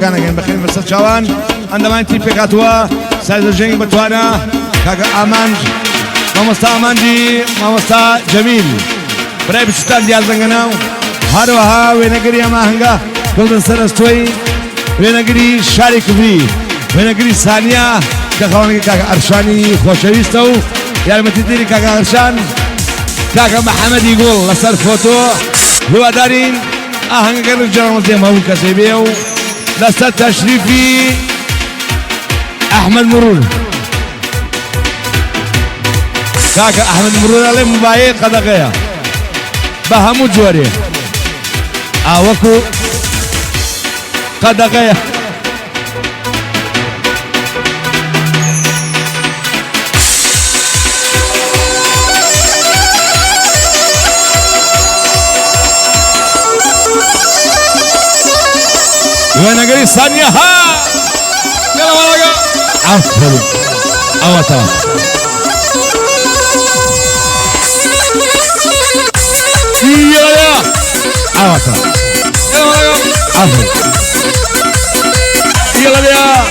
كان بخير فرصة شوان عندما انتي بيكاتوا سايزوجين بتوانا كاكا امانج مامستا امانجي مامستا جميل براي بشتان ديال زنگناو هاروها وينگري اماهنگا كلدن سرستوي وينگري شاري كبري وينگري ثانية كاكاوانگي كاكا ارشاني خوشويستو يالمتي ديري كاكا ارشان كاكا محمد يقول لسر فوتو هو دارين اهنگا رجال مزيم هو كسيبيو لسه تشريفي احمد مرور كاكا احمد مرور عليه مبايع قدقيا بهمو جوري اوكو قدقيا وانا قريب ثانية ها يلا ورقة عفوا اوتا يلا يا اوتا يلا ورقة عفوا يلا يا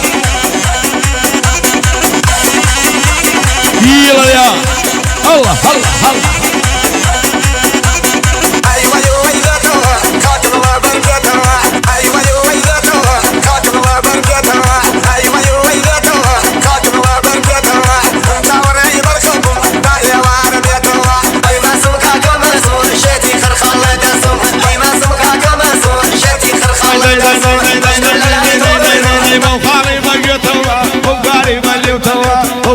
يلا يا الله الله الله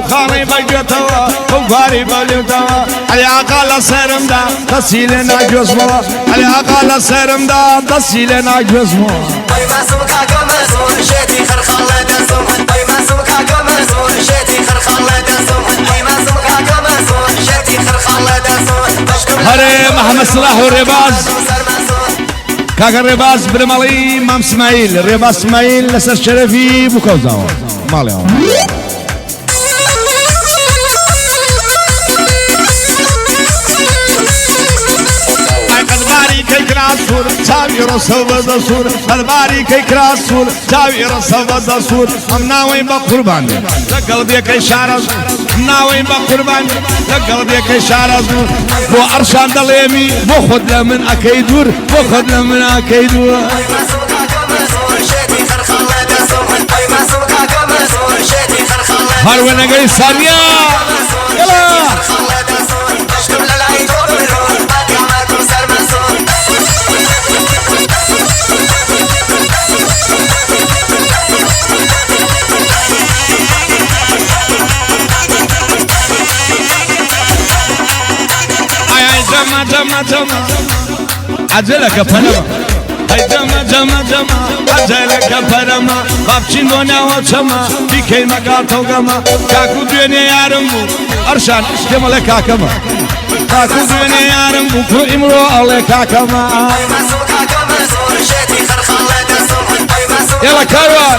وخالي بجتوا وقاري بليتوا علي عقال سرم دا تصيلنا جسمه علي عقال سرم دا تصيلنا جسمه اي ما سمكا كمسون شتي خرخله دسم اي ما سمكا كمسون شتي خرخله دسم اي ما سمكا كمسون شتي خرخله دسم هري محمد صلاح والرباز كاكا الرباز برمالي مام اسماعيل الرباز اسماعيل لسر شرفي بوكوزاو مالي كراسور تاوي رسول دسور الباري كي كراسور تاوي رسول دسور هم ناوي بقربان لقلبي كي شارز ناوي بقربان لقلبي كي شارز بو ارشان دليمي بو خد من اكيدور بو خد من اكيدور هر وين غير ثانيه يلا جمع عجلك فنما هاي جمع عجلك فنما بابشين دونا وشما في كلمة قاتو قما كاكو دوني يارمو أرشان جمالك كاكما كاكو دوني يارمو كو إمرو عليك كاكما يلا كاروان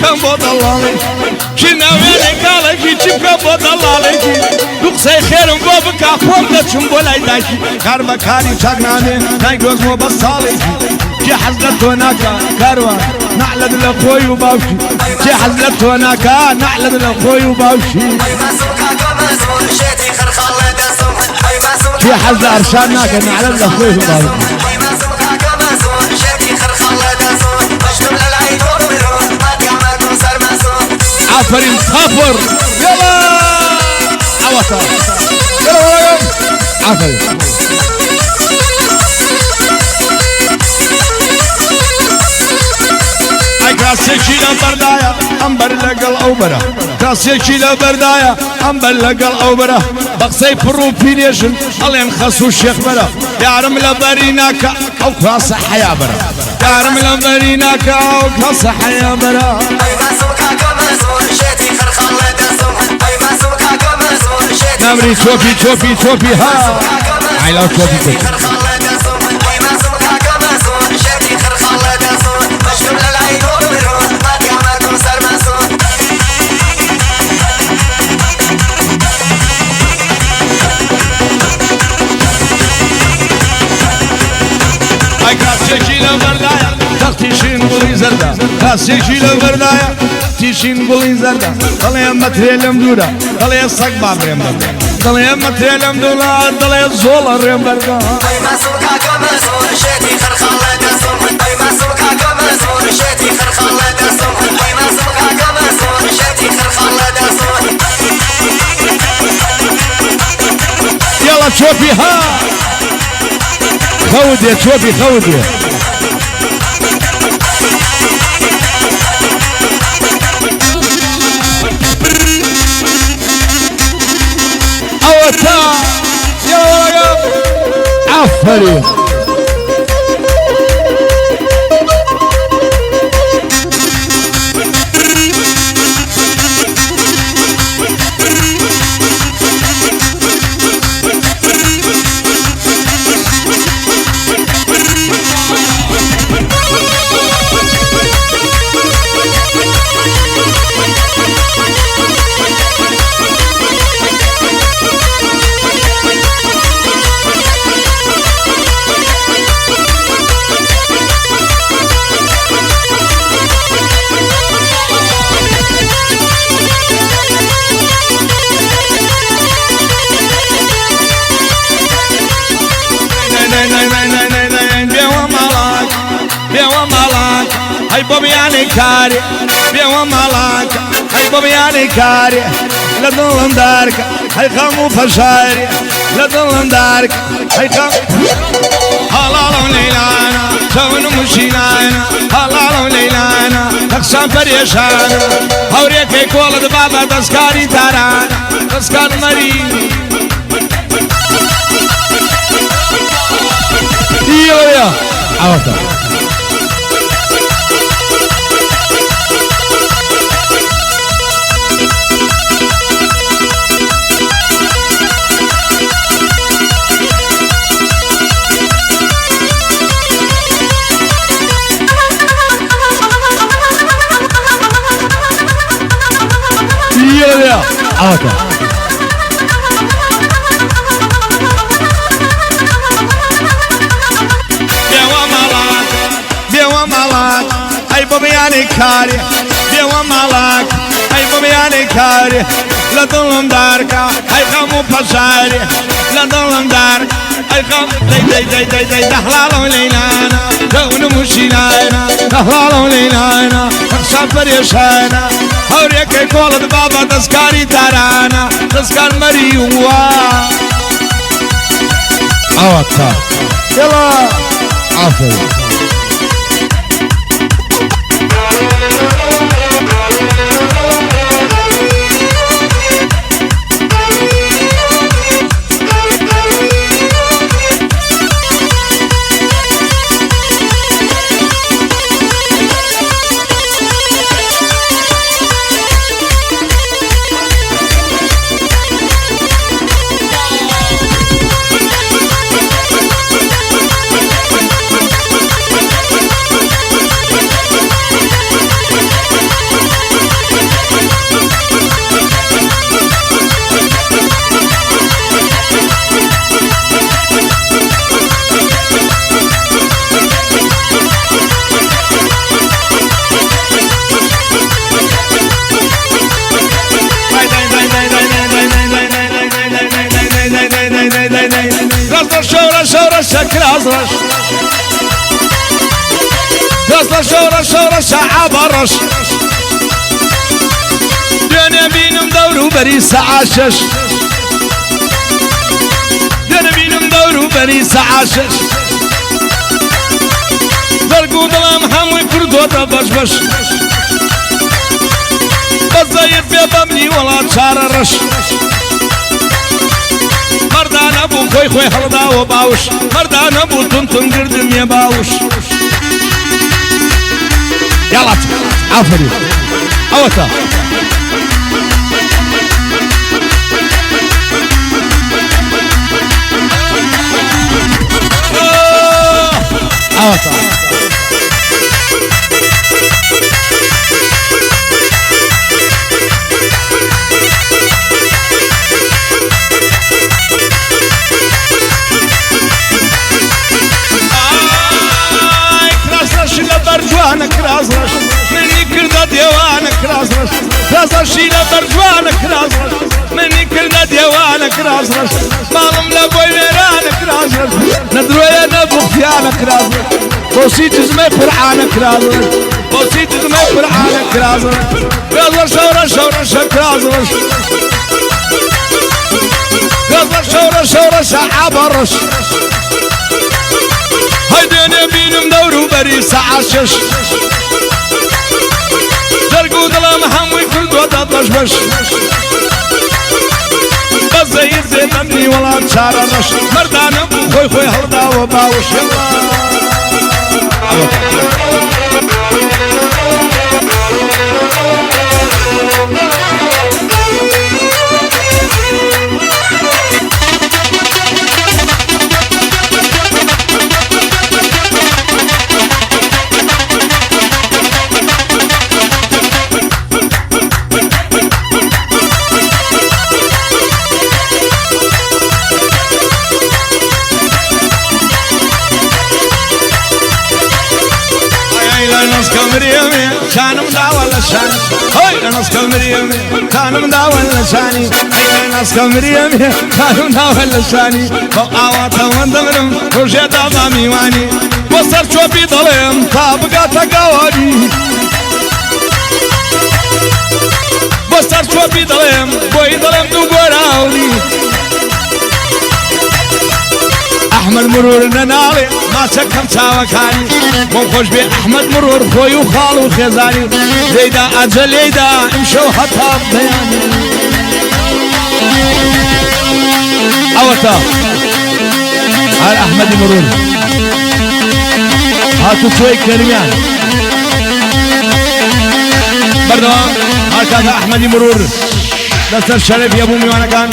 كم بطلالي كنا وين قالك كم بطلالي دوخسي خير وقوبك أقوم دشم بولاي داكي كاربا كاري شاقناني نايقوز مو بصالي جي حزلت هناك كاروا نعلد لأخوي وباوشي جي حزلت هناك نعلد لأخوي وباوشي جي حزل أرشاناك نعلد لأخوي وباوشي عفرين صفر يلا عوطة يلا عفرين اي كراسيكي لبردايا امبر لقل اوبرا كراسيكي لبردايا امبر لقل اوبرا بقصي بروفينيشن الين خصو الشيخ برا يعرم لبريناك او كراس حيا برا يعرم لبريناك او كراس حيا برا نمري توفي ها I love توفي زردا خاصيشي لو بردايا تيشين قولين زردا دلي متريلم دورا دلي الصق بابريم بردا دلي متريلم دورا دلي الزول الريم بردا ما سوكا كمزور شتي خرخالة دسوم ما سوكا كمزور شتي خرخالة دسوم ما سوكا كمزور شتي خرخالة دسوم يلا تشوفي ها خودي تشوفي خودي اوتا يلا عفري هاي بوبياني كاري بيوا مالاك هاي بوبياني كاري لا دولن دارك هاي خامو فشاري لا دولن دارك هاي خام حلال ليلانا شون مشيلانا حلال ليلانا تقسم فريشانا هوريك يقول بابا تسكاري تارانا تسكار مري يا عوضة يا عوضة بوبياني كاري بيوا مالاك هاي بوبياني كاري لا دولن دارك هاي خامو فشاري لا دولن دارك هاي خام داي حلال ليلانا شون مشيلانا حلال ليلانا تقسم فريشانا هوريك يقول بابا تسكاري تارانا تسكار مريوا اوكا يلا عفوا كرازرش كرازرش شورش عبرش دنيا بينم دورو بريس عاشش دنيا بينم دورو بريس عاشش درقو دلام هموي كردو تبش بش بزايد بيبمني ولا تشاررش مردان ابو خوي خوي هلدا وباوش مردان ابو تنتن قردم يا باوش يلا عفري اوتا اوتا جوانك رازرش مني كردا ديوانك رازرش رازرشي لبرجوانك رازرش مني كردا ديوانك رازرش مالم لبوي ميرانك رازرش ندرويا نبو خيانك رازرش بوسي جزمي قرعانك رازرش بوسي جزمي قرعانك رازرش رازرش ورش ورش رازرش رازرش ورش ورش عبرش هيديني بينم دور وبري ساعة شش جرقو ظلام حموي كل دوتا طشبش بس زيد زيد أمني ولا تشارة نش مردان خوي خوي هلدا وباوش كان مداول لساني هاي ناس كالمريم كان مداول لساني هاي ناس كالمريم كان مداول لساني بقاوات وندمرم وجد ضامي واني وصل شوفي ظلم طابقة تقاواني وصل شوفي ظلم بوي ظلم دوغوراوني احمد مرور ننالي ما سكم ساوكاني مو خوش بي احمد مرور خوي وخالو خزاني ليدا اجل ليدا امشوا حتى بياني اوتا على احمد مرور هاتو شوي كريمان بردوام هكذا احمد مرور دستر شرف يا ابو ميوانا كان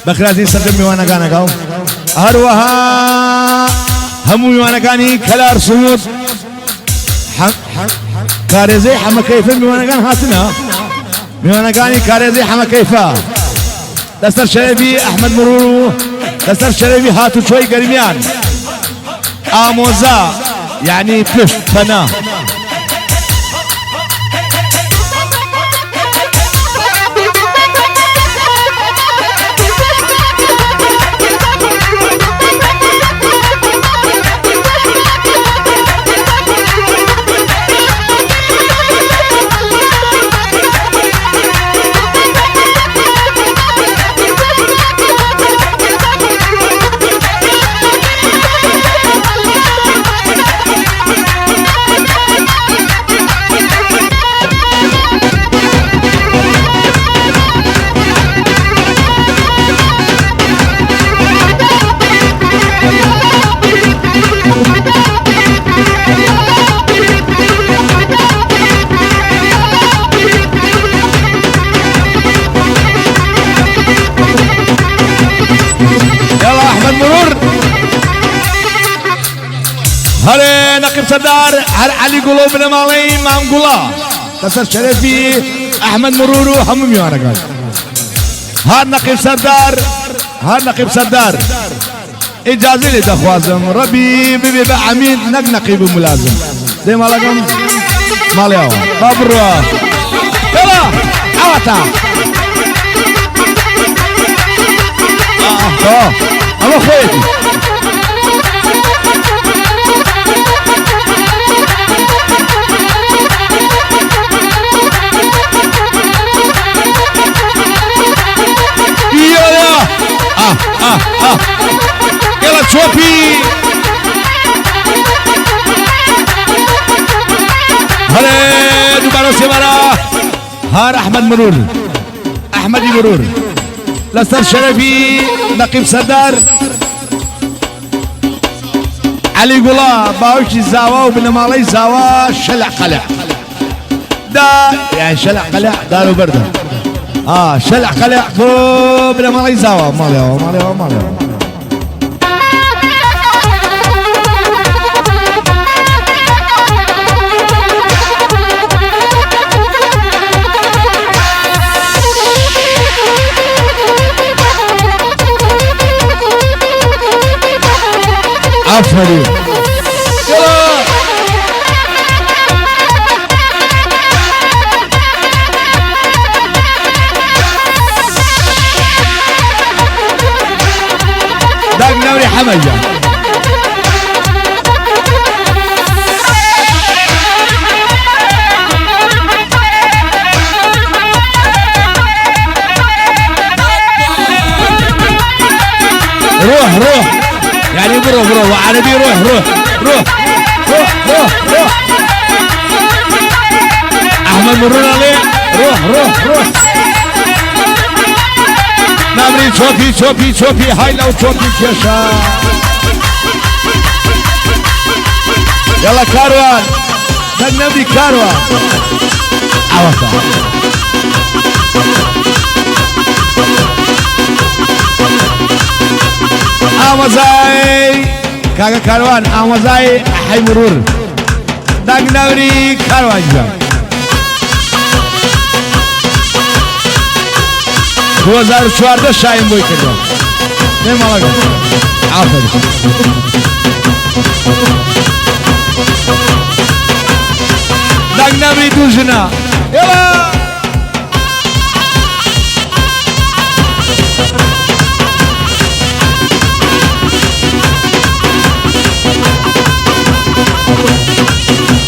بخرازي صدر ميوانا كان اقاو هروها همو ميوانا كاني كلار سمود كاريزي حما كيفا ميوانا كان هاتنا ميوانا كاني كاريزي حما كيفا دستر شريفي احمد مرورو دستر شريفي هاتو شوي قرميان اموزا يعني بلش فنا هري نقيب سردار هر علي قلوب بن مالي مام قلا دستر شريفي احمد مرورو هم ميوانا قال هر نقيب سردار هر نقيب سردار اجازه لي دخوازم ربي بيبي بعميد نقيب ملازم زي ما لقم مالي هوا بابروا يلا عواتا اما خويتي يلا تشوفي هلا دوباره سيمارا هار احمد مرور احمد مرور لسر شرفي نقيب سردار علي قلا باوشي زاوا وبن مالي زاوا شلع قلع دا يعني شلع قلع دارو برده شلع قلع كو بن مالي زاوا مالي عفري احمد مرور عليه روح روح روح نمري شوفي شوفي شوفي هاي لو شوفي كيشا يلا كاروان نبي كاروان عوضة آموزاي كاكا كاروان آموزاي حي مرور داق نوري كاروان جا 2014 شاين بوي كده نه مالا عافر داق نوري دوجنا يلا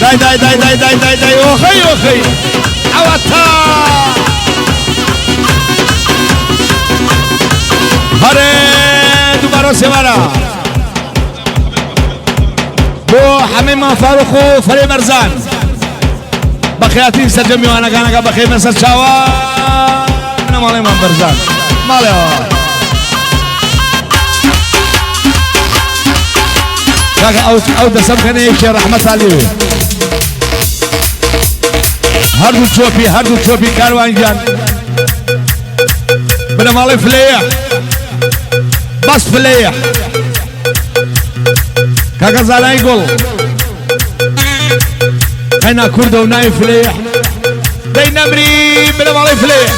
داي داي داي داي داي داي داي اوخي اوخي عوتا هره دوباره سوارا بو حميمة فاروخو فري مرزان بخياتي سجمي وانا كان بخي مسل شاوا انا مالي من برزان مالي كاكا او دسم كان يمشي رحمة عليه هردو تشوفي كاروان جان بنا مالي فليح بس فليح كاكا زالاي قول هنا كردو ناي فليح دي نمري بنا مالي فليح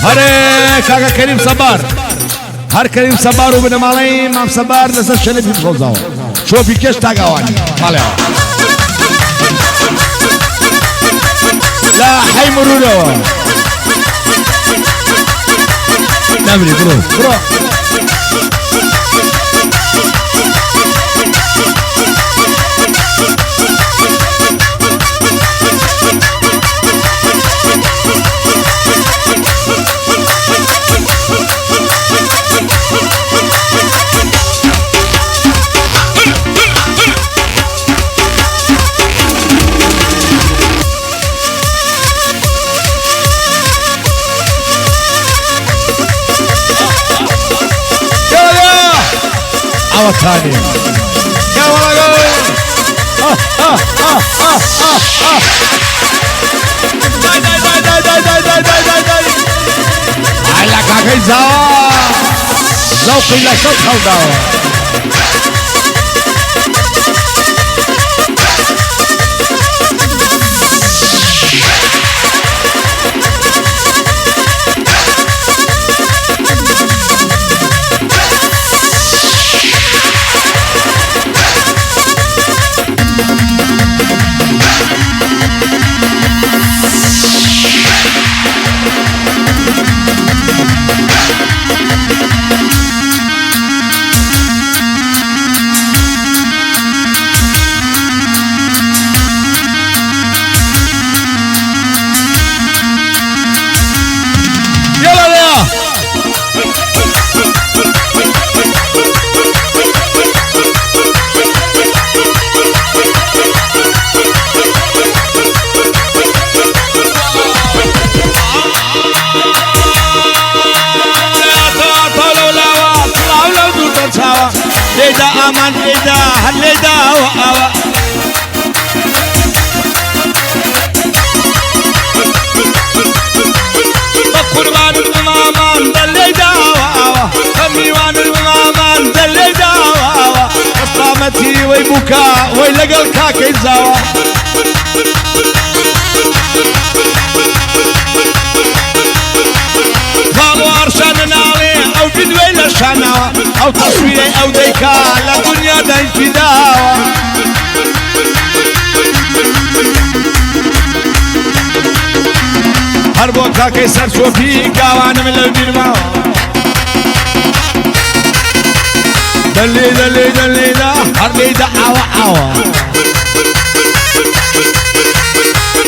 هري كاكا كريم صبار هر كريم صبار وبن مالي مام صبار لسه شلي في بخوزاو شوفي كيش تاقاواني مالي لا حي مرورو نمري برو برو عوض ثاني يا ولد داي داي داي داي داي داي داي داي داي على كاكي زوا لو قيل صوت خلداو ليدا امان ليدا هليدا واوا قربان المامان دليدا واوا اميوان المامان دليدا واوا قامتي ويبكى ويلقى الكاكي زاوا قالوا ارشان نالي او بدوين الشانا او تصويري او ديكا لدنيا داين فداوة هربو كاكي سر شوفي قاوانا من البير ماوا دلي دلي دلي دا هربي دا عوا عوا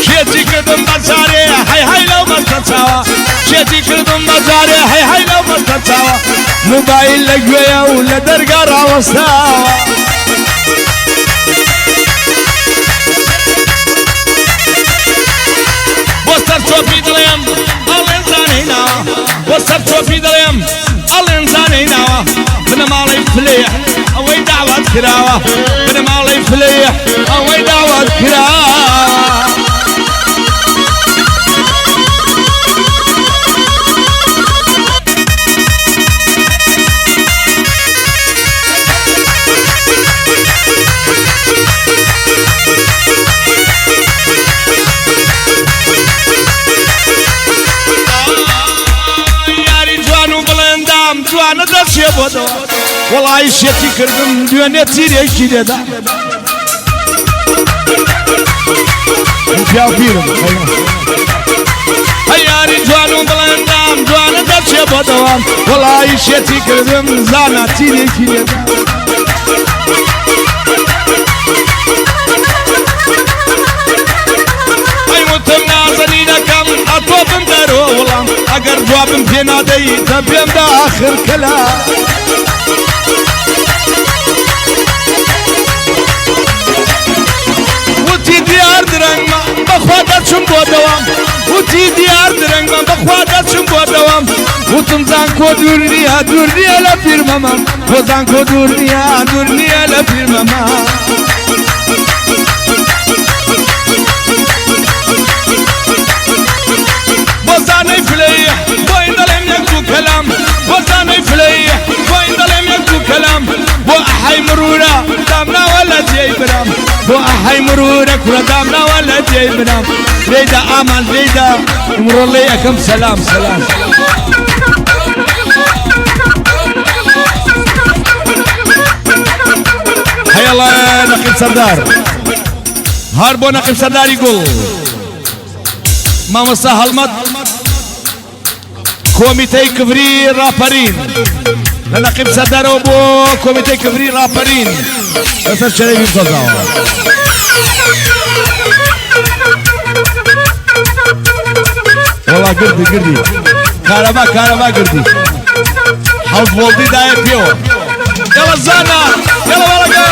شيتي كردم بزاري هاي هاي لو مستنساوا شيتي كردم بزاري هاي هاي لو مستنساوا موبايل لقويا ولا درقة راوستاوا صوفي دريم الانسان هنا بنا مالي فليح اوي دعوة كراوة بنا مالي فليح اوي دعوة كراوة جوانە دەچێ بۆ دەوە وەڵی شێتی کردم دوێنێ تیرێکی لێدا پیاپیرم یاری جوان و بڵێندام جوانە دەچێ بۆ دەوام وەڵی شێتی کردم زانە تیرێکی لێدا ئەیوتم نازەنینەکەم ئەتۆ بم دەرەوە وەڵام ئەگەر جوابم پێ نادەی دەبێم دا ئاخر کەلا وتی دیار درەنگمە بەخوا دەچم بۆ دەوام وتی دیار درەنگمە بەخوا دەچم بۆ دەوام وتم زانکۆ دوور نییە دوور نییە لە پیرمەمە بۆ زانکۆ دوور نییە دوور نییە لە پیرمەمە بۆزانەی فلەیە بۆی دەڵێم یەک دوو کەلام بۆزانەی فلەیە بۆی دەڵێم یەک دوو کەلام بۆ ئەحەی مرورە دامناوە لە جێی برام بۆ ئەحەی مرورە کوڕە دامناوە لە جێی برام لێیدا ئامان لێیدا ئمڕۆ لێ یەکەم سەلام سەلام هەیەڵە نەقیب سەردار هەر بۆ نەقیب سەرداری گوڵ مامۆستا هەڵمەت کۆمیتەی کڤری ڕاپەرین لە نەقیب سەردارەوە بۆ کۆمیتەی کڤری ڕاپەرین لەسەر شەرەیبی سەزاوە وەڵا گردی گردی کارەبا کارەبا گردی حەوت وڵدی دایە پێوە یەڵە زانە یەڵە وەڵەگە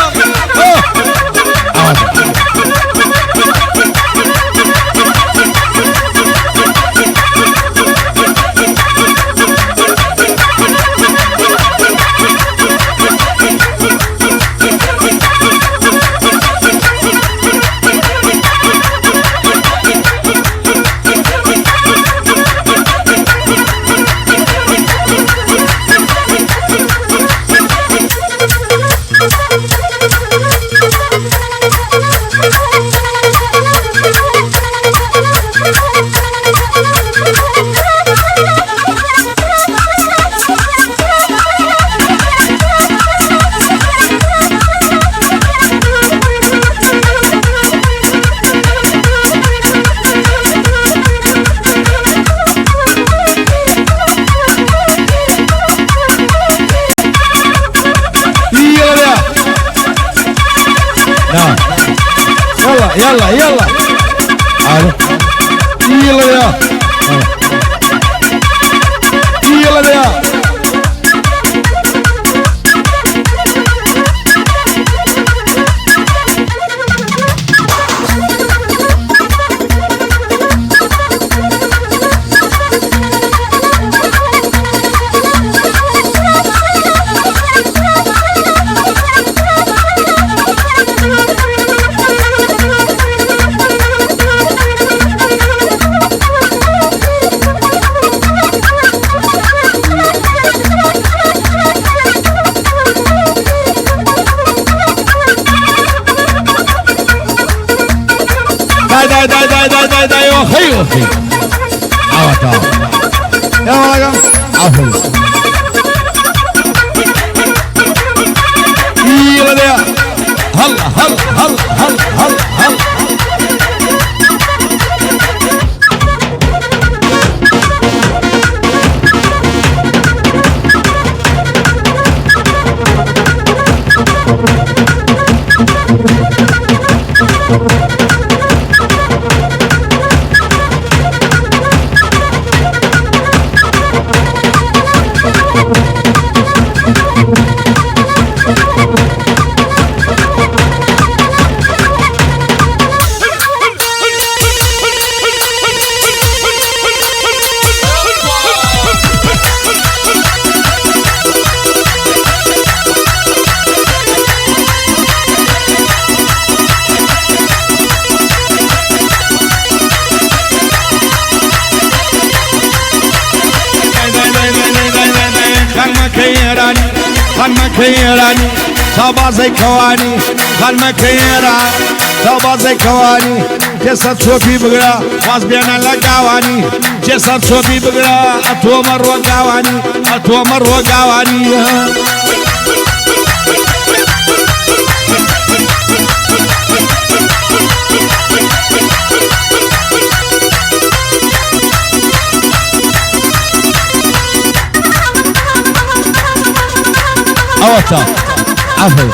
يلا يلا يلا يا يلا يا داي وخي وخي عوض يا ولد عفوا يلا هلا هلا هلا هلا هلا هلا خانمەکە ئێرانی چاوبازەی کەوانی خانمەکە ئێران چاوبازەی کەوانی جێسەد چۆپی بگرە واز بێنە لە گاوانی جێسەد چۆپی بگرە ئەتۆمە ڕۆگاوانی ئەتۆمە ڕۆگاوانی ئەوەتە ئەفر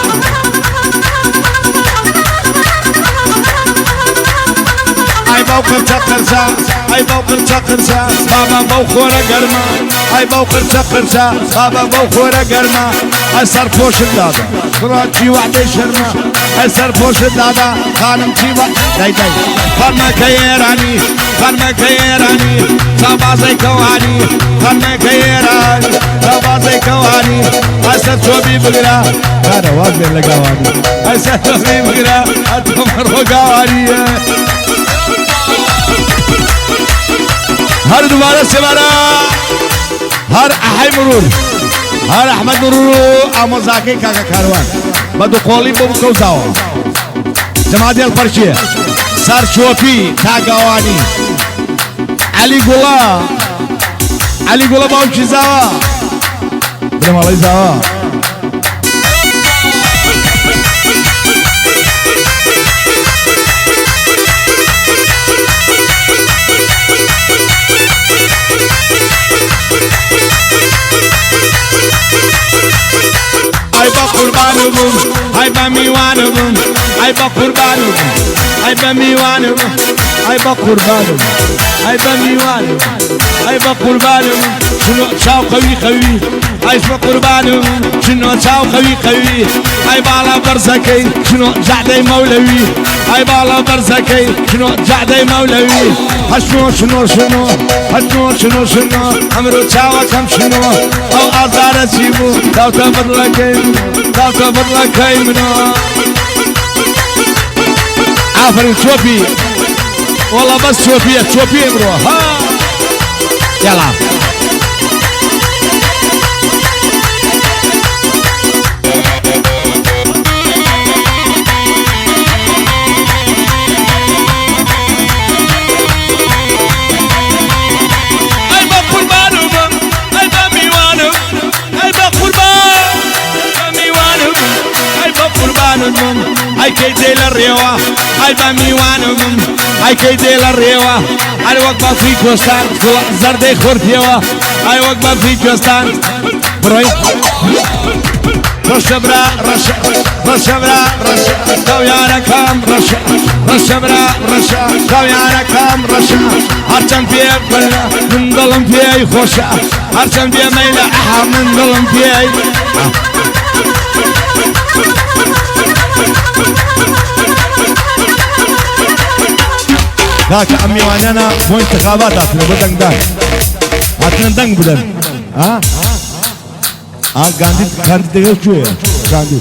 ئای باو قرچە قرچە ئای باو قرچە قرچە بابا باو خۆرە گەرمە ئای باو قرچە قرچە بابا باو خۆرە گەرمە ئەی سەر پۆشت دادا کوڕا چی وعدەی شەرمە ئەی سەر پۆشت دادا خانم چی دای دای خانمەکە ئێرانی خانمەکە ئێرانی چاوبازەی کەوانی خانمەکە ئێرانی چاوبازەی کەوانی ئەی سەر چۆبی بگرە کارە واز بێن لە گاوانی ئەی سەر چۆبی بگرە ئەتۆمە ڕۆگاوانیە هر دوباره سبارا هر احی مرور هر احمد مرور آموزاکی کاکا کاروان بدو قولی بو کوزاو جماعتی الپرچیه سر چوپی تاگوانی علی گولا باوچی زاوا برم علی زاوا قربانهم هاي بميوانهم هاي بقربانهم هاي بميوانهم هاي بقربانهم هاي بميوانهم هاي بقربانهم شنو شاو قوي قوي هاي بقربانهم شنو شاو قوي قوي هاي بالا برزكي شنو جعدي مولوي هاي بالا برزكي شنو جعدي مولوي هشنو شنو شنو هشنو شنو شنو امرو شاو كم شنو او ازار سيبو داو تبرلكي داو تبرلكي منو عفرين شوفي والله بس شوفي امرو ها يلا هاي كيدي للريوة هاي بميوانهم هاي كيدي للريوة هاي وقبة في جوستان زردي خورتيوة هاي وقبة في جوستان بروي رشبرا رشبرا كويانا كام رشبرا كويانا كام هرچن بيه بلا من ظلم بيه خوشا هرچن بيه ميلا احا من ظلم بيه ذاك عمي وانا مو انتخابات اصلا بدن داك اصلا دنگ بدن ها गांधी देगा क्यों है गांधी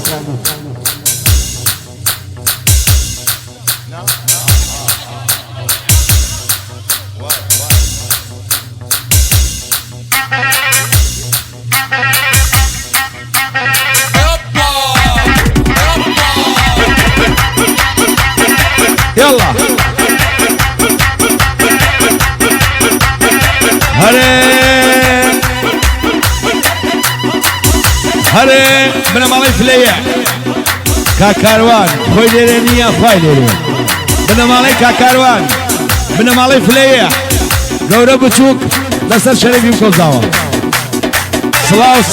يلا هري من مالي فليع كاكاروان خوي ليرينيا خوي ليرين من مالي كاكاروان من مالي فليع قورة بتشوك لسر شريف يمكن زاوا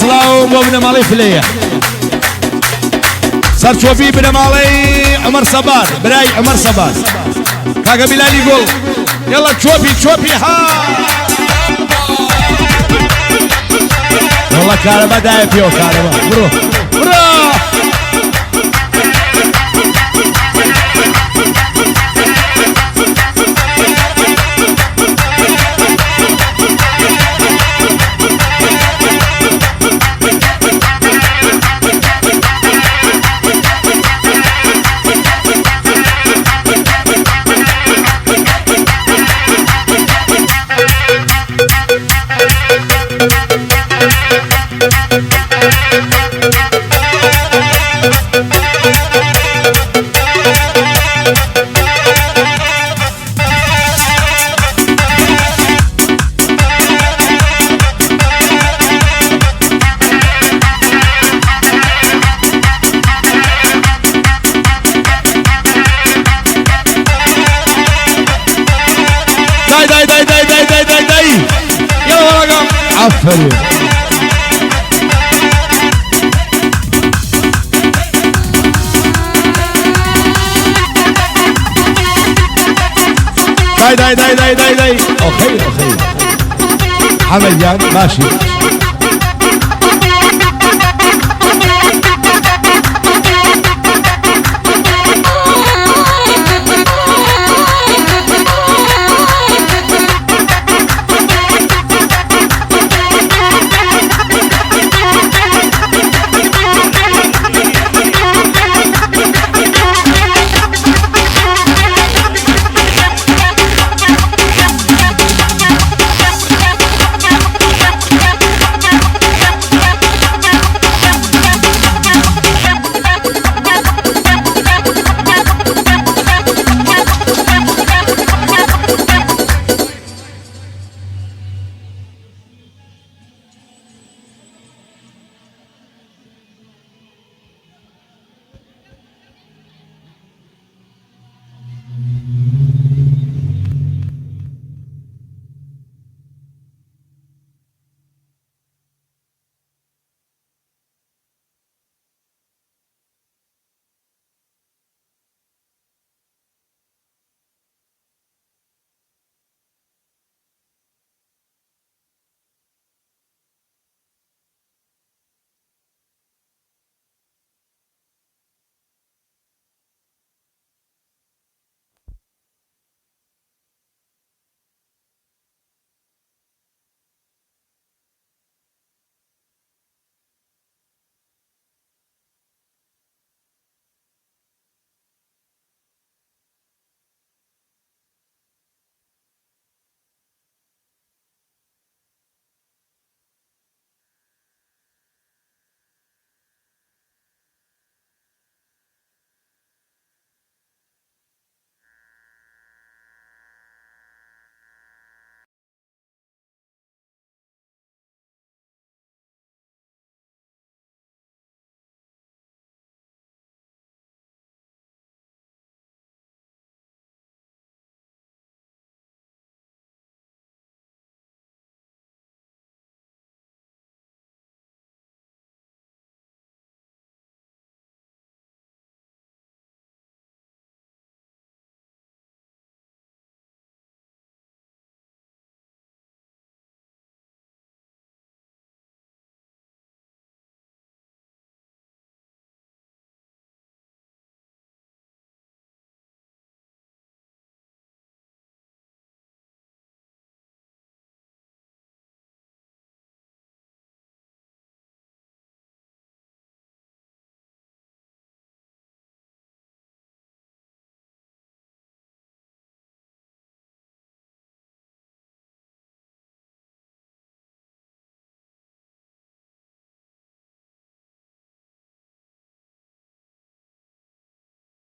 سلاو من مالي فليع صار شوفي من مالي عمر صبار براي عمر صبار كاكا بلالي يقول يلا شوفي ها والله كهرباء دايب فيه كهرباء برو عفري داي داي داي داي داي داي. أخي أخي حمد جان ماشي.